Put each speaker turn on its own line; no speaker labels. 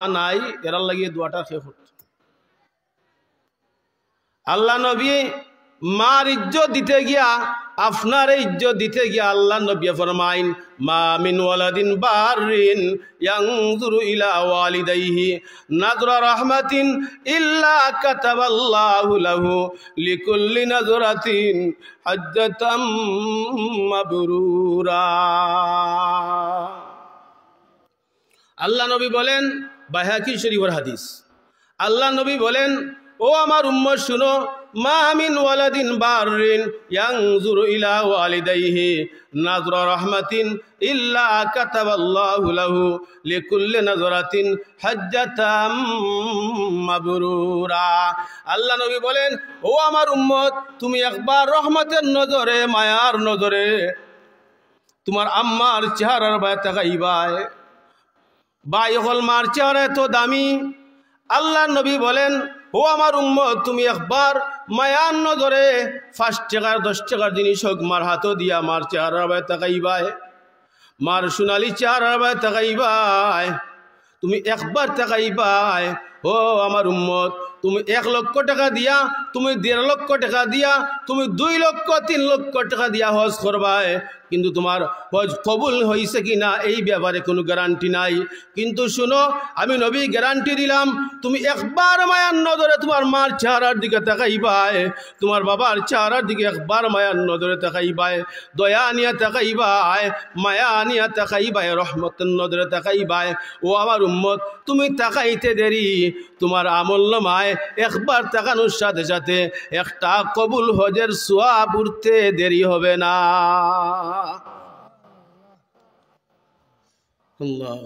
নাই এরার লাগিয়ে দোয়াটা শেষ করত। আল্লাহ নবী মার ইজ্জত দিতে গিয়া আপনার ইজ্জত দিতে গিয়া আল্লাহ নবী ফরমাইন মা মিন ওয়ালাদিন বারিন ইয়ানজুরু ইলা ওয়ালিদাইহি নাযরা রাহমাতিন ইল্লা কাতাবাল্লাহু লাহু লিকুল্লি নাযরাতিন হাজ্জাতাম মাবরুরা। আল্লাহ নবী বলেন, বাইহাকি শরীফের হাদিস, আল্লাহ নবী বলেন, ও আমার উম্মত শুনো, মা মিন ওয়ালাদিন বারিন ইয়ানজুরু ইলা ওয়ালিদাইহি নাযরা রাহমাতিন ইল্লা কাতাবাল্লাহু লাহু লিকুল্লি নাযরাতিন হাজ্জাতাম মাবরুরা। আল্লাহ নবী বলেন, ও আমার উম্মত, তুমি একবার রহমতের নজরে, মায়ার নজরে তোমার আম্মার চেহারার বায় তাকাইবাই। বাই হল মার চেহারা এত দামি। আল্লাহ নবী বলেন, ও আমার উম্মত, তুমি একবার মায়ার নজরে 5 টাকার 10 টাকার জিনিস হোক মার হাতও দিয়া মার চেহারার বায় তাকাইবাই, মার সোনালি চেহারার বায় তাকাইবাই, তুমি একবার তাকাইবাই। ও আমার উম্মত, তুমি 1 লক্ষ টাকা দিয়া, তুমি 1.5 লক্ষ টাকা দিয়া, তুমি 2 লক্ষ 3 লক্ষ টাকা দিয়া হজ করবাই, কিন্তু তোমার হজ কবুল হয়েছে কি না এই ব্যাপারে কোনো গ্যারান্টি নাই। কিন্তু শুনো, আমি নবী গ্যারান্টি দিলাম, তুমি একবার মায়ার নজরে তোমার মার চেহারার দিকে তাকাইবাই, তোমার বাবার চেহারার দিকে একবার মায়ার নজরে তাকাইবাই, দয়া নিয়ে তাকাইবাই, মায়া নিয়ে তাকাইবাই, রহমতের নজরে তাকাইবাই। ও আমার উম্মত, তুমি তাকাইতে দেরি, তোমার আমলনামায় একবার তাকানোর সাথে সাথে একটা কবুল হজের সওয়াব উঠতে দেরি হবে না। আল্লাহ।